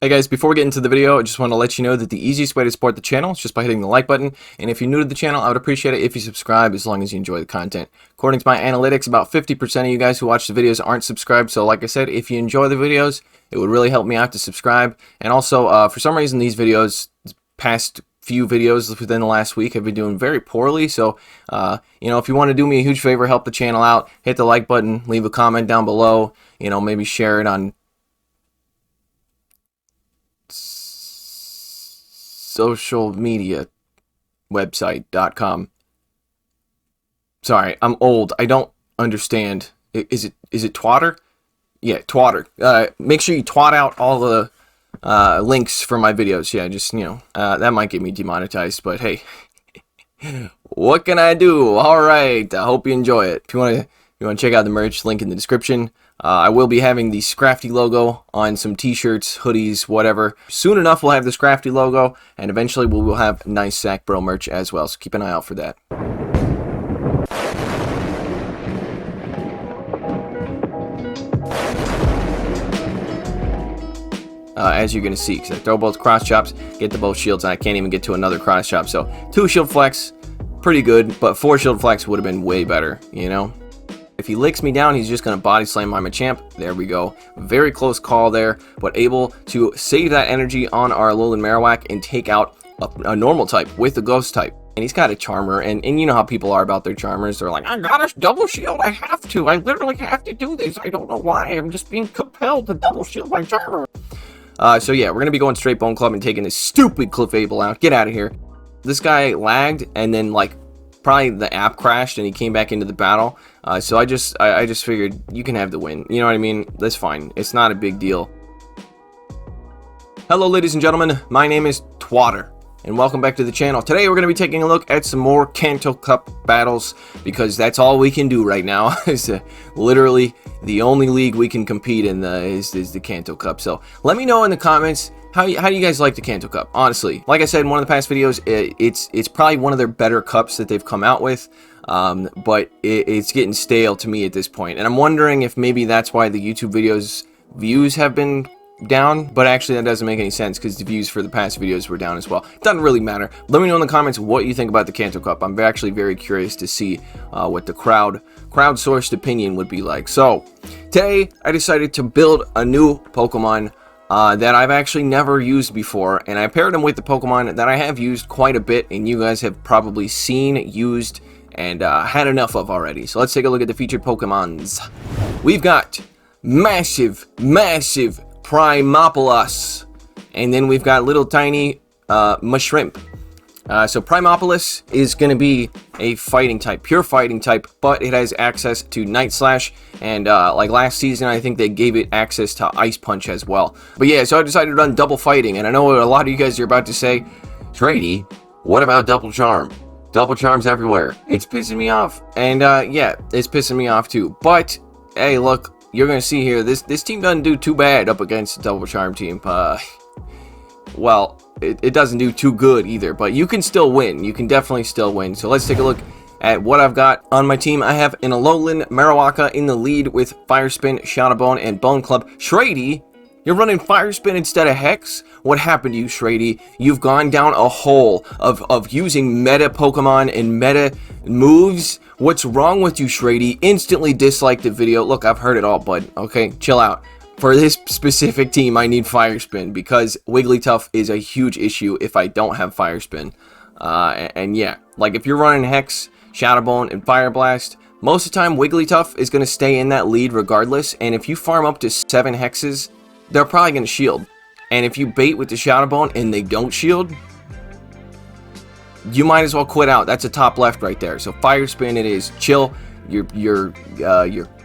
Hey guys, before we get into the video, I just want to let you know that the easiest way to support the channel is just by hitting the like button. And if you're new to the channel, I would appreciate it if you subscribe as long as you enjoy the content. According to my analytics, about 50% of you guys who watch the videos aren't subscribed. So like I said, if you enjoy the videos, it would really help me out to subscribe. And also, for some reason, these videos, past few videos within the last week, have been doing very poorly. So, if you want to do me a huge favor, help the channel out, hit the like button, leave a comment down below, maybe share it on social media website.com. Sorry, I'm old. I don't understand. Is it twatter? Yeah, twatter. Make sure you twat out all the links for my videos. Yeah, just, that might get me demonetized, but hey, what can I do? All right, I hope you enjoy it. If you want to check out the merch, link in the description. I will be having the Shrady logo on some t-shirts, hoodies, whatever. Soon enough, we'll have the Shrady logo, and eventually we will have nice Sack Bro merch as well, so keep an eye out for that. As you're going to see, because I throw both cross chops, get to both shields, and I can't even get to another cross chop. So 2 shield flex, pretty good, but 4 shield flex would have been way better, If he licks me down, he's just going to body slam my Machamp. There we go. Very close call there, but able to save that energy on our Alolan Marowaka and take out a normal type with the ghost type. And he's got a Charmer, and you know how people are about their Charmers. They're like, I got a double shield, I have to. I literally have to do this. I don't know why. I'm just being compelled to double shield my Charmer. So yeah, we're going to be going straight Bone Club and taking this stupid Clefable out. Get out of here. This guy lagged, and then probably the app crashed and he came back into the battle. So I just figured you can have the win. You know what I mean? That's fine. It's not a big deal. Hello, ladies and gentlemen. My name is Twatter, and welcome back to the channel. Today we're going to be taking a look at some more Kanto Cup battles, because that's all we can do right now. It's literally the only league we can compete in is the Kanto Cup. So let me know in the comments how do you guys like the Kanto Cup? Honestly, like I said in one of the past videos, it's probably one of their better cups that they've come out with, but it's getting stale to me at this point. And I'm wondering if maybe that's why the YouTube videos views have been down, but actually that doesn't make any sense because the views for the past videos were down as well. It doesn't really matter. Let me know in the comments what you think about the Kanto Cup. I'm actually very curious to see what the crowdsourced opinion would be like. So today I decided to build a new Pokemon that I've actually never used before, and I paired them with the Pokemon that I have used quite a bit, and you guys have probably seen, used, and had enough of already. So let's take a look at the featured Pokemons. We've got massive Primeopolis, and then we've got little tiny Mashrimp. So Primeopolis is going to be a fighting type, pure fighting type, but it has access to Night Slash, and like last season, I think they gave it access to Ice Punch as well. But yeah, so I decided to run double fighting, and I know what a lot of you guys are about to say, Shrady, what about double charm? Double charms everywhere. It's pissing me off. And yeah, it's pissing me off too. But hey, look, you're going to see here, this team doesn't do too bad up against the double charm team. Well, it doesn't do too good either, but you can still win. You can definitely still win. So let's take a look at what I've got on my team. I have an Alolan Marowaka in the lead with Fire Spin, Shadow Bone, and Bone Club. Shrady, you're running Fire Spin instead of Hex? What happened to you, Shrady? You've gone down a hole of using meta Pokemon and meta moves. What's wrong with you, Shrady? Instantly dislike the video. Look, I've heard it all, bud. Okay, chill out. For this specific team, I need Fire Spin because Wigglytuff is a huge issue if I don't have Fire Spin. And yeah, like if you're running Hex, Shadow Bone, and Fire Blast, most of the time Wigglytuff is going to stay in that lead regardless. And if you farm up to 7 Hexes, they're probably going to shield. And if you bait with the Shadow Bone and they don't shield, you might as well quit out. That's a top left right there. So Fire Spin it is. Chill your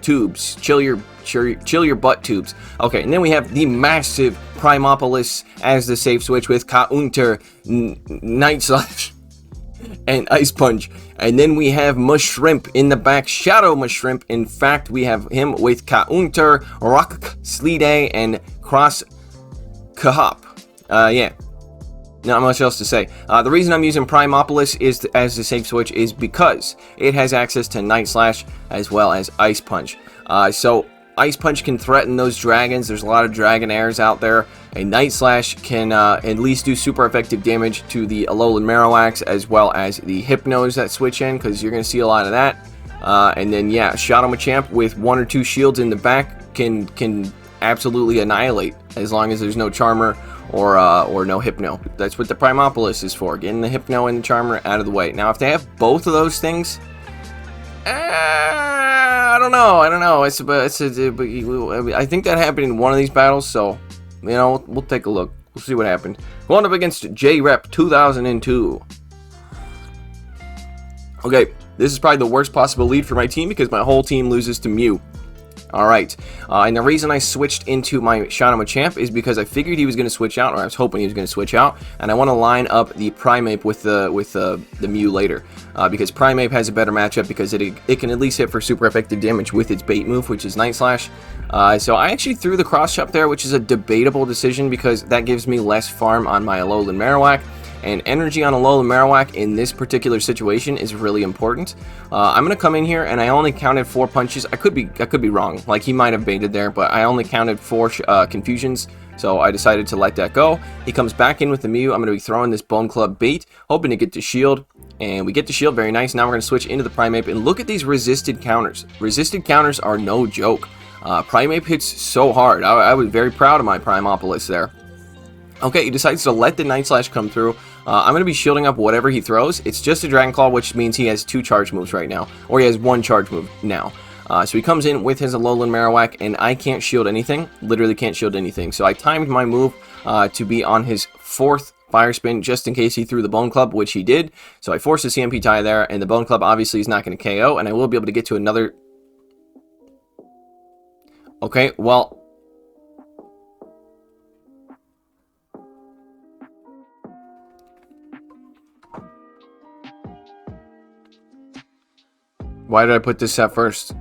tubes. Chill your butt tubes. Okay, and then we have the massive Primeopolis as the safe switch with Counter, Night Slash, and Ice Punch. And then we have Mashrimp in the back, Shadow Mashrimp. In fact, we have him with Counter, Rock Shraydee, and Cross Kahop. Yeah. Not much else to say. The reason I'm using Primeopolis as the safe switch is because it has access to Night Slash as well as Ice Punch. So Ice Punch can threaten those dragons. There's a lot of Dragonairs out there, a Night Slash can at least do super effective damage to the Alolan Marowaks as well as the Hypnos that switch in, because you're going to see a lot of that. And then, yeah, Shadow Machamp with 1 or 2 shields in the back can absolutely annihilate, as long as there's no Charmer or no Hypno. That's what the Primeopolis is for, getting the Hypno and the Charmer out of the way. Now, if they have both of those things, I don't know. I think that happened in one of these battles, so, you know, we'll take a look. We'll see what happened. Going up against J-Rep 2002. Okay, this is probably the worst possible lead for my team because my whole team loses to Mew. Alright, and the reason I switched into my Shadow Machamp is because I figured he was going to switch out, or I was hoping he was going to switch out, and I want to line up the Primeape with the Mew later, because Primeape has a better matchup because it can at least hit for super effective damage with its bait move, which is Night Slash. So I actually threw the Cross Chop there, which is a debatable decision because that gives me less farm on my Alolan Marowak. And energy on Alolan Marowak in this particular situation is really important. I'm gonna come in here, and I only counted 4 punches. I could be wrong. Like, he might have baited there, but I only counted 4 confusions, so I decided to let that go. He comes back in with the Mew. I'm gonna be throwing this Bone Club bait, hoping to get the shield, and we get the shield. Very nice. Now we're gonna switch into the Primeape, and look at these resisted counters. Resisted counters are no joke. Primeape hits so hard. I was very proud of my Primeopolis there. Okay, he decides to let the Night Slash come through. I'm going to be shielding up whatever he throws. It's just a Dragon Claw, which means he has 2 charge moves right now. Or he has 1 charge move now. So he comes in with his Alolan Marowak, and I can't shield anything. Literally can't shield anything. So I timed my move to be on his 4th Fire Spin, just in case he threw the Bone Club, which he did. So I forced the CMP tie there, and the Bone Club obviously is not going to KO, and I will be able to get to another... Okay, well... Why did I put this set first?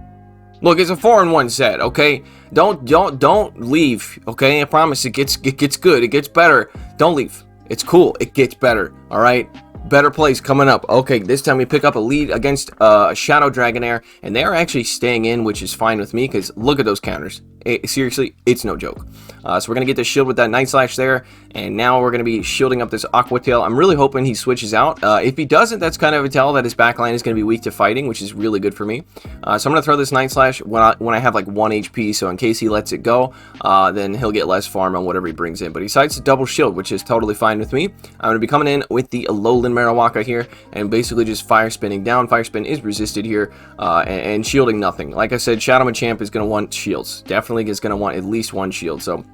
Look, it's a 4-in-1 set, okay? Don't leave, okay? I promise it gets good. It gets better. Don't leave. It's cool. It gets better, all right? Better plays coming up. Okay, this time we pick up a lead against a Shadow Dragonair, and they are actually staying in, which is fine with me, because look at those counters. Seriously, it's no joke. So we're going to get the shield with that Night Slash there, and now we're going to be shielding up this Aqua Tail. I'm really hoping he switches out. If he doesn't, that's kind of a tell that his backline is going to be weak to fighting, which is really good for me. So I'm going to throw this Night Slash when I have like 1 HP, so in case he lets it go, then he'll get less farm on whatever he brings in. But he decides to double shield, which is totally fine with me. I'm going to be coming in with the Alolan Marowaka here, and basically just fire spinning down. Fire spin is resisted here, and shielding nothing. Like I said, Shadow Machamp is going to want shields. Definitely is going to want at least 1 shield, so...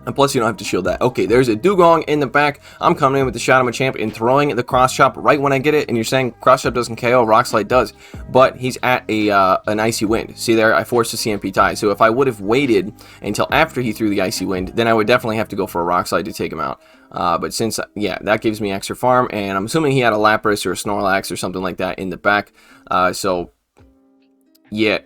And plus, you don't have to shield that. Okay, there's a Dugong in the back. I'm coming in with the Shadow Machamp and throwing the Cross Chop right when I get it. And you're saying Cross Chop doesn't KO, Rock Slide does. But he's at an Icy Wind. See there, I forced a CMP tie. So if I would have waited until after he threw the Icy Wind, then I would definitely have to go for a Rock Slide to take him out. But since, yeah, that gives me extra farm. And I'm assuming he had a Lapras or a Snorlax or something like that in the back. So, yeah.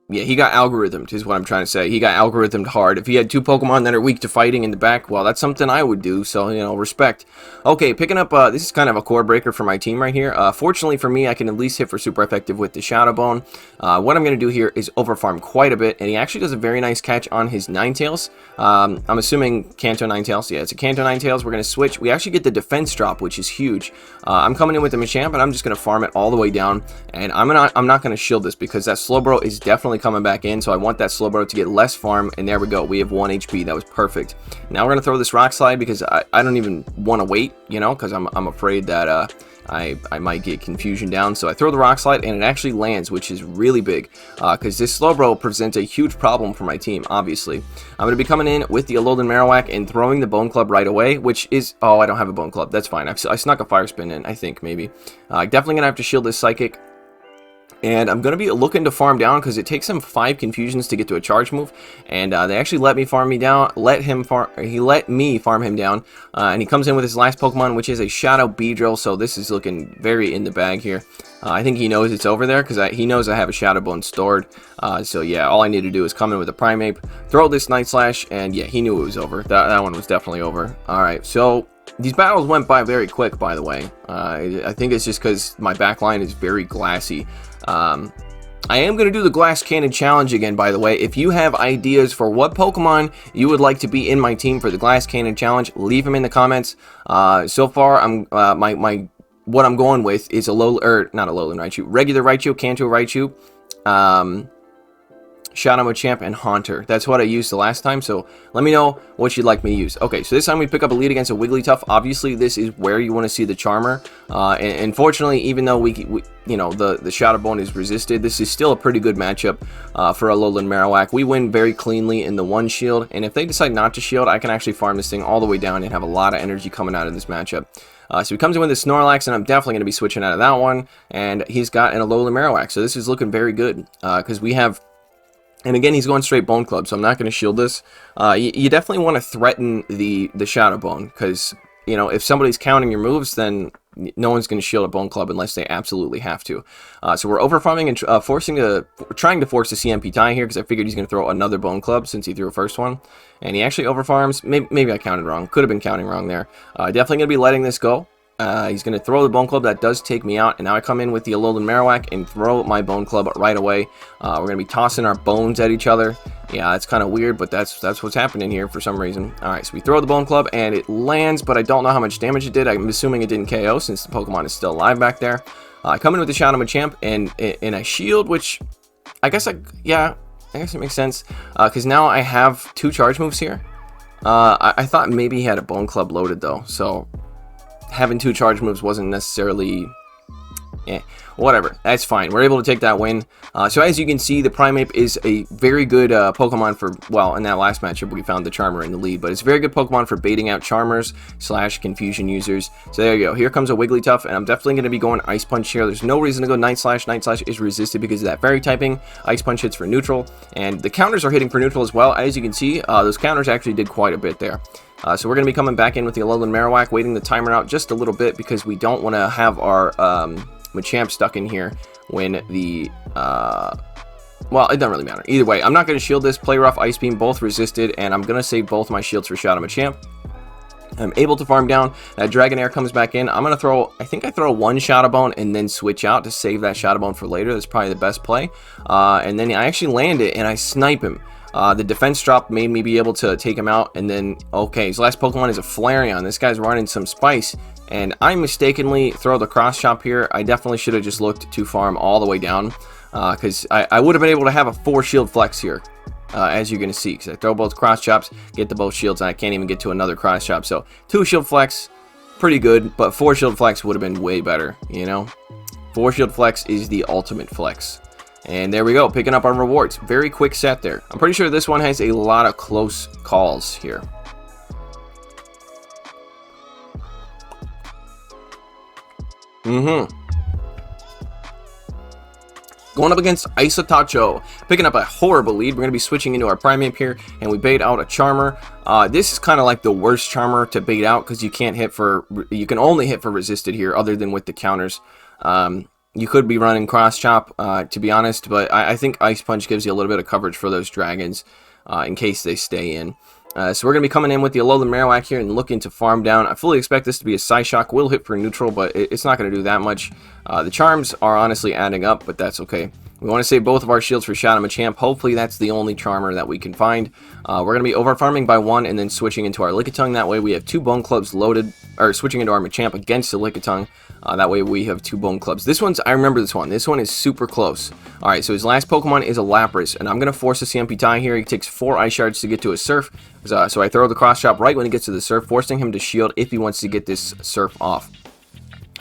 Yeah, he got algorithmed, is what I'm trying to say. He got algorithmed hard. If he had 2 Pokemon that are weak to fighting in the back, well, that's something I would do, so, you know, respect. Okay, picking up, this is kind of a core breaker for my team right here. Fortunately for me, I can at least hit for super effective with the Shadow Bone. What I'm going to do here is overfarm quite a bit, and he actually does a very nice catch on his Ninetales. I'm assuming Kanto Ninetales. Yeah, it's a Kanto Ninetales. We're going to switch. We actually get the defense drop, which is huge. I'm coming in with the Machamp, and I'm just going to farm it all the way down, and I'm not going to shield this because that Slowbro is definitely coming back in, so I want that Slowbro to get less farm, and there we go. We have 1 HP. That was perfect. Now we're going to throw this Rock Slide because I don't even want to wait, you know, because I'm afraid that I might get confusion down. So I throw the Rock Slide, and it actually lands, which is really big because this Slowbro presents a huge problem for my team, obviously. I'm going to be coming in with the Alolan Marowak and throwing the Bone Club right away, which is... Oh, I don't have a Bone Club. That's fine. I snuck a Fire Spin in, I think, maybe. Definitely going to have to shield this Psychic. And I'm going to be looking to farm down because it takes him 5 confusions to get to a charge move. And they actually let me farm me down. He let me farm him down. And he comes in with his last Pokemon, which is a Shadow Beedrill. So this is looking very in the bag here. I think he knows it's over there because he knows I have a Shadow Bone stored. So yeah, all I need to do is come in with a Primeape, throw this Night Slash, and yeah, he knew it was over. That one was definitely over. Alright, so... These battles went by very quick, by the way. I think it's just because my backline is very glassy. I am going to do the Glass Cannon Challenge again, by the way. If you have ideas for what Pokemon you would like to be in my team for the Glass Cannon Challenge, leave them in the comments. So far, what I'm going with is not a Alolan Raichu, regular Raichu, Kanto Raichu, Shadow Machamp, and Haunter. That's what I used the last time, so let me know what you'd like me to use. Okay, so this time we pick up a lead against a Wigglytuff. Obviously, this is where you want to see the Charmer. And unfortunately, even though we you know, the Shadow Bone is resisted, this is still a pretty good matchup for Alolan Marowak. We win very cleanly in the one shield, and if they decide not to shield, I can actually farm this thing all the way down and have a lot of energy coming out of this matchup. So he comes in with the Snorlax, and I'm definitely going to be switching out of that one, and he's got an Alolan Marowak, so this is looking very good, because we have... And again, he's going straight Bone Club, so I'm not going to shield this. You definitely want to threaten the Shadow Bone, because, you know, if somebody's counting your moves, then no one's going to shield a Bone Club unless they absolutely have to. So we're over-farming and trying to force the CMP tie here, because I figured he's going to throw another Bone Club since he threw a first one. And he actually over-farms. Maybe I counted wrong. Could have been counting wrong there. Definitely going to be letting this go. He's going to throw the Bone Club. That does take me out, and now I come in with the Alolan Marowak and throw my Bone Club right away. We're going to be tossing our bones at each other. Yeah, that's kind of weird, but that's what's happening here for some reason. Alright, so we throw the Bone Club, and it lands, but I don't know how much damage it did. I'm assuming it didn't KO since the Pokemon is still alive back there. I come in with the Shadow Machamp and I shield, which I guess it makes sense, because now I have 2 charge moves here. I thought maybe he had a Bone Club loaded, though, so... having 2 charge moves wasn't necessarily... whatever. That's fine. We're able to take that win. So as you can see, the Primeape is a very good Pokemon for... Well, in that last matchup, we found the Charmer in the lead. But it's a very good Pokemon for baiting out Charmers / Confusion users. So there you go. Here comes a Wigglytuff, and I'm definitely going to be going Ice Punch here. There's no reason to go Night Slash. Night Slash is resisted because of that Fairy typing. Ice Punch hits for neutral. And the counters are hitting for neutral as well. As you can see, those counters actually did quite a bit there. So we're going to be coming back in with the Alolan Marowak, waiting the timer out just a little bit because we don't want to have our Machamp stuck in here when the... well, it doesn't really matter. Either way, I'm not going to shield this. Play Rough, Ice Beam, both resisted, and I'm going to save both my shields for Shadow Machamp. I'm able to farm down. That Dragonair comes back in. I'm going to throw... I think I throw 1 Shadow Bone and then switch out to save that Shadow Bone for later. That's probably the best play. And then I actually land it, and I snipe him. The defense drop made me be able to take him out, and then, okay, his last Pokemon is a Flareon. This guy's running some Spice, and I mistakenly throw the Cross Chop here. I definitely should have just looked to farm all the way down, because I would have been able to have a 4 shield flex here, as you're going to see, because I throw both Cross Chops, get the both shields, and I can't even get to another Cross Chop. So 2 shield flex, pretty good, but 4 shield flex would have been way better, you know? 4 shield flex is the ultimate flex. And there we go, picking up our rewards. Very quick set there. I'm pretty sure this one has a lot of close calls here. Going up against Isotacho, picking up a horrible lead. We're going to be switching into our Primeape here, and we bait out a Charmer. This is kind of like the worst Charmer to bait out because you can't hit for... You can only hit for resisted here, other than with the counters. You could be running Cross Chop, to be honest, but I think Ice Punch gives you a little bit of coverage for those dragons in case they stay in. So we're going to be coming in with the Alolan Marowak here and looking to farm down. I fully expect this to be a Psyshock. Will hit for neutral, but it's not going to do that much. The charms are honestly adding up, but that's okay. We want to save both of our shields for Shadow Machamp. Hopefully that's the only Charmer that we can find. We're going to be over-farming by 1 and then switching into our Lickitung. That way we have 2 Bone Clubs loaded, or switching into our Machamp against the Lickitung. That way we have 2 Bone Clubs. This one's, I remember this one. This one is super close. Alright, so his last Pokemon is a Lapras, and I'm going to force a CMP tie here. He takes 4 Ice Shards to get to a Surf. So I throw the Cross Chop right when he gets to the Surf, forcing him to shield if he wants to get this Surf off.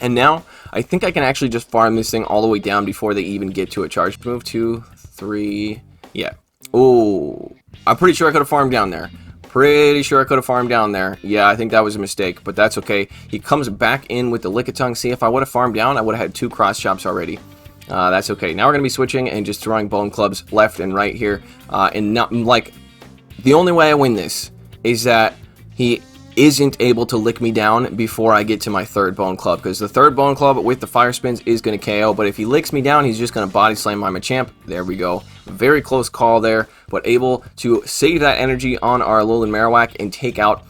And now, I think I can actually just farm this thing all the way down before they even get to a charge move. 2, 3, yeah. Oh, I'm pretty sure I could have farmed down there. Pretty sure I could have farmed down there. Yeah, I think that was a mistake, but that's okay. He comes back in with the Lickitung. See, if I would have farmed down, I would have had 2 Cross Chops already. That's okay. Now we're going to be switching and just throwing Bone Clubs left and right here. And not, like, the only way I win this is that he isn't able to lick me down before I get to my 3rd Bone Club, because the 3rd Bone Club with the Fire Spins is going to KO, but if he licks me down, he's just going to Body Slam my Machamp. There we go. Very close call there, but able to save that energy on our Alolan Marowak and take out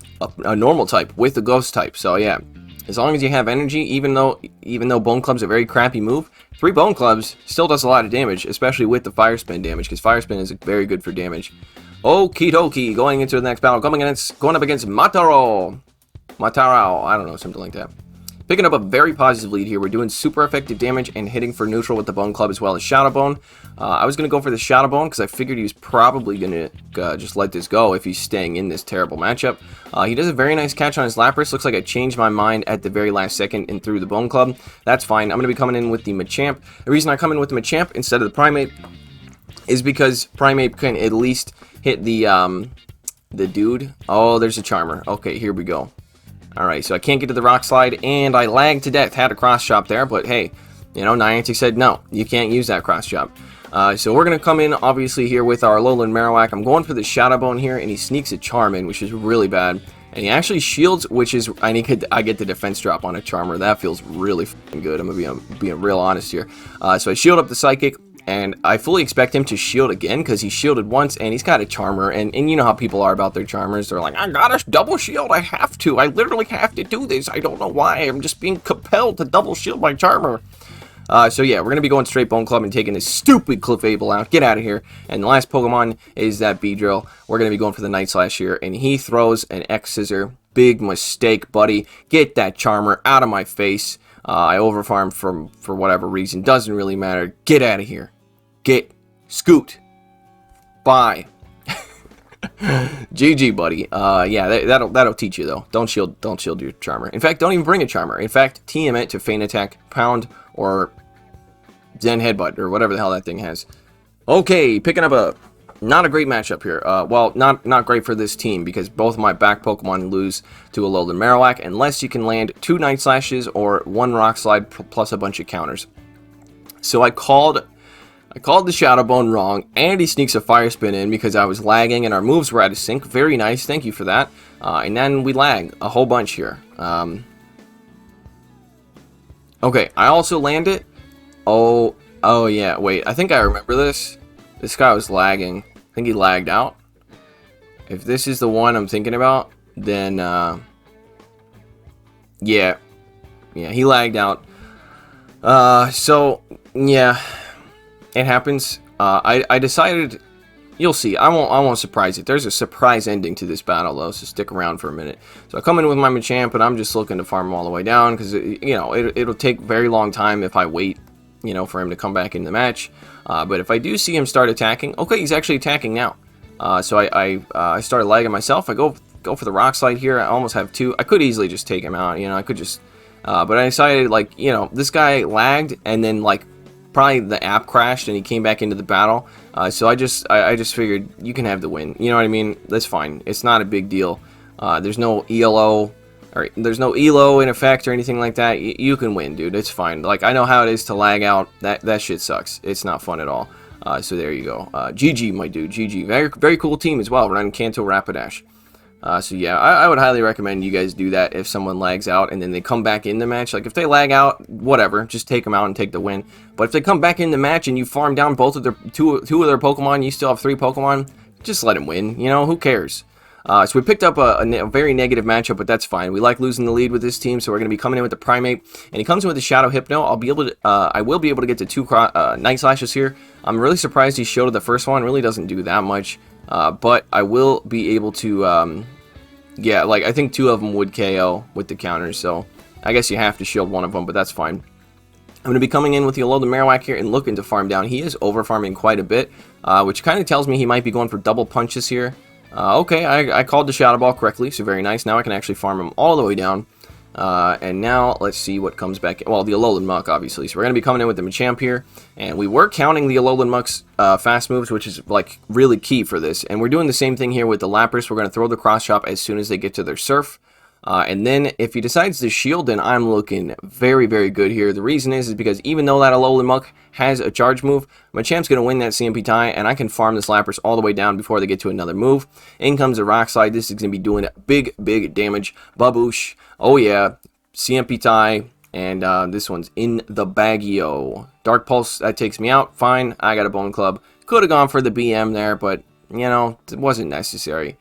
a normal type with the Ghost type. So yeah, As long as you have energy, even though Bone Club's a very crappy move, 3 Bone Clubs still does a lot of damage, especially with the Fire Spin damage, because Fire Spin is very good for damage. Okie dokie, going into the next battle, going up against Mataro, I don't know, something like that. Picking up a very positive lead here. We're doing super effective damage and hitting for neutral with the Bone Club as well as Shadow Bone. I was going to go for the Shadow Bone because I figured he was probably going to just let this go if he's staying in this terrible matchup. He does a very nice catch on his Lapras. Looks like I changed my mind at the very last second and threw the Bone Club. That's fine. I'm going to be coming in with the Machamp. The reason I come in with the Machamp instead of the Primeape is because Primeape can at least hit the dude. Oh, there's a Charmer. Okay, here we go. Alright, so I can't get to the Rock Slide, and I lagged to death. Had a Cross Chop there, but hey, you know, Niantic said no, you can't use that Cross Chop. So we're going to come in, obviously, here with our Alolan Marowaka. I'm going for the Shadow Bone here, and he sneaks a Charm in, which is really bad. And he actually shields, which is, I get the defense drop on a Charmer. That feels really fucking good. I'm going to be being real honest here. So I shield up the Psychic. And I fully expect him to shield again because he shielded once and he's got a Charmer. And you know how people are about their Charmers. They're like, I got a double shield. I have to. I literally have to do this. I don't know why. I'm just being compelled to double shield my Charmer. So yeah, we're going to be going straight Bone Club and taking this stupid Clefable out. Get out of here. And the last Pokemon is that Beedrill. We're going to be going for the Night Slash here. And he throws an X-Scissor. Big mistake, buddy. Get that Charmer out of my face. I overfarmed for whatever reason. Doesn't really matter. Get out of here. Scoot. Bye. GG, buddy. Yeah, that'll teach you though. Don't shield your Charmer. In fact, don't even bring a Charmer. In fact, TM it to Feint Attack, Pound, or Zen Headbutt, or whatever the hell that thing has. Okay, picking up not a great matchup here. Well, not great for this team because both of my back Pokemon lose to Alolan Marowak unless you can land 2 Night Slashes or 1 Rock Slide plus a bunch of counters. So I called the Shadow Bone wrong, and he sneaks a Fire Spin in because I was lagging and our moves were out of sync. Very nice, thank you for that. And then we lag a whole bunch here. Okay, I also land it. Oh yeah, wait, I think I remember this. This guy was lagging. I think he lagged out. If this is the one I'm thinking about, then yeah, he lagged out. So yeah. It happens. I decided, you'll see. I won't surprise it. There's a surprise ending to this battle though, so stick around for a minute. So I come in with my Machamp, and I'm just looking to farm him all the way down because you know it'll take a very long time if I wait, you know, for him to come back in the match. But if I do see him start attacking, okay, he's actually attacking now. So I started lagging myself. I go for the Rock Slide here. I almost have 2. I could easily just take him out. You know, I could just, but I decided like, you know, this guy lagged and then like. Probably the app crashed and he came back into the battle. So I just figured you can have the win. You know what I mean? That's fine. It's not a big deal. There's no ELO or there's no ELO in effect or anything like that. You can win, dude. It's fine. Like I know how it is to lag out. That shit sucks. It's not fun at all. So there you go. GG, my dude. GG. Very cool team as well. Running Kanto Rapidash. So yeah, I would highly recommend you guys do that if someone lags out and then they come back in the match. Like if they lag out, whatever, just take them out and take the win. But if they come back in the match and you farm down both of their two of their Pokemon, you still have 3 Pokemon, just let them win. You know, who cares? So we picked up a very negative matchup, but that's fine. We like losing the lead with this team, so we're going to be coming in with the Primeape, and he comes in with the Shadow Hypno. I will be able to get to 2 Night Slashes here. I'm really surprised he shielded the first one. Really doesn't do that much, but I will be able to. Yeah, like I think 2 of them would KO with the counters, so I guess you have to shield 1 of them, but that's fine. I'm going to be coming in with the Alolan Marowak here and looking to farm down. He is over farming quite a bit, which kind of tells me he might be going for double punches here. Okay, I called the Shadow Ball correctly, so very nice. Now I can actually farm him all the way down. And now let's see what comes back. Well, the Alolan Muck, obviously. So we're going to be coming in with the Machamp here. And we were counting the Alolan Muck's fast moves, which is like really key for this. And we're doing the same thing here with the Lapras. We're going to throw the Cross Chop as soon as they get to their Surf. And then if he decides to shield, then I'm looking very, very good here. The reason is because even though that Alolan Muck has a charge move, Machamp's going to win that CMP tie, and I can farm this Lapras all the way down before they get to another move. In comes the Rock Slide. This is going to be doing big, big damage. Baboosh. Oh yeah. CMP tie. And this one's in the baggio. Dark Pulse, that takes me out. Fine. I got a Bone Club. Could have gone for the BM there, but, you know, it wasn't necessary.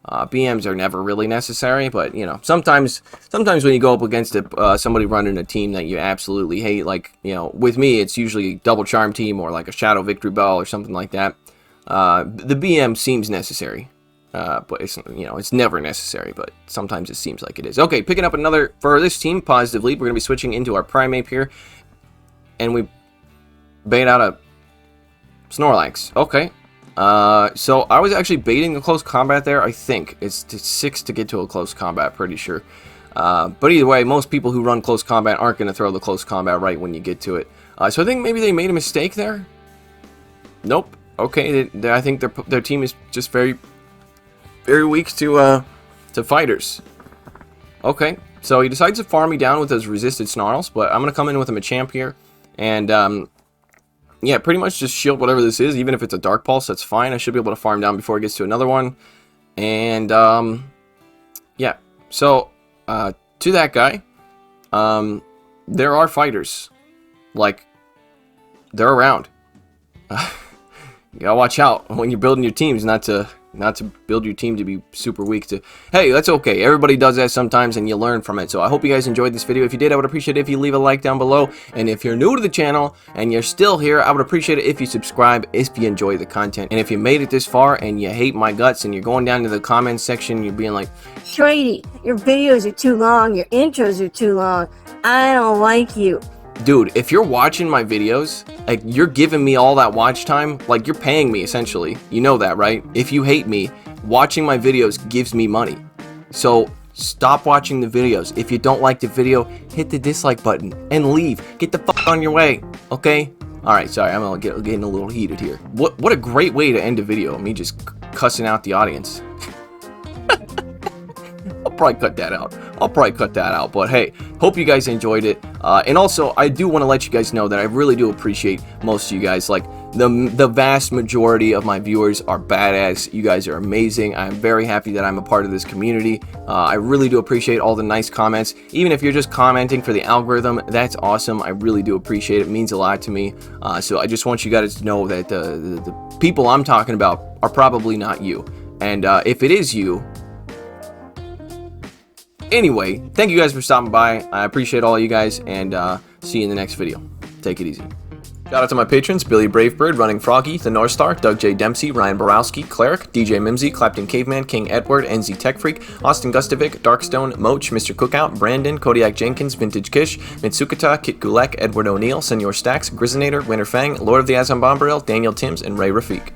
BMs are never really necessary, but you know, sometimes when you go up against somebody running a team that you absolutely hate, like, you know, with me it's usually double charm team or like a shadow victory bell or something like that. The BM seems necessary, but it's, you know, it's never necessary, but sometimes it seems like it is. Okay, picking up another for this team positive lead. We're gonna be switching into our Primeape here, and we bait out a Snorlax. Okay. So I was actually baiting a close combat there. I think it's 6 to get to a close combat, pretty sure. But either way, most people who run close combat aren't going to throw the close combat right when you get to it. So I think maybe they made a mistake there. Nope. Okay, I think their team is just very weak to fighters. Okay, so he decides to farm me down with those resisted snarls, but I'm going to come in with a Machamp here, and yeah, pretty much just shield whatever this is. Even if it's a Dark Pulse, that's fine. I should be able to farm down before it gets to another one. And, yeah. So, to that guy, there are fighters. Like, they're around. You gotta watch out when you're building your teams, not to build your team to be super weak to... Hey, that's okay. Everybody does that sometimes, and you learn from it. So I hope you guys enjoyed this video. If you did, I would appreciate it if you leave a like down below. And if you're new to the channel, and you're still here, I would appreciate it if you subscribe, if you enjoy the content. And if you made it this far, and you hate my guts, and you're going down to the comments section, you're being like, Shrady, your videos are too long, your intros are too long, I don't like you. dude, if you're watching my videos, like, you're giving me all that watch time, like, you're paying me, essentially. You know that, right? If you hate me, watching my videos gives me money. So, stop watching the videos. If you don't like the video, hit the dislike button and leave. Get the fuck on your way, okay? Alright, sorry, I'm getting a little heated here. What a great way to end a video, me just cussing out the audience. I'll probably cut that out. But hey, hope you guys enjoyed it. And also, I do want to let you guys know that I really do appreciate most of you guys. Like, the vast majority of my viewers are badass. You guys are amazing. I'm very happy that I'm a part of this community. I really do appreciate all the nice comments. Even if you're just commenting for the algorithm, that's awesome. I really do appreciate it. It means a lot to me. So I just want you guys to know that the people I'm talking about are probably not you. And if it is you, anyway, thank you guys for stopping by. I appreciate all of you guys, and see you in the next video. Take it easy. Shout out to my patrons: Billy Bravebird, Running Froggy, The North Star, Doug J. Dempsey, Ryan Borowski, Cleric, DJ Mimsy, Clapton Caveman, King Edward, NZ Tech Freak, Austin Gustovic, Darkstone, Moach, Mr. Cookout, Brandon, Kodiak Jenkins, Vintage Kish, Mitsukata, Kit Gulek, Edward O'Neill, Senor Stacks, Grizzinator, Winter Fang, Lord of the Azambombril, Daniel Timms, and Ray Rafik.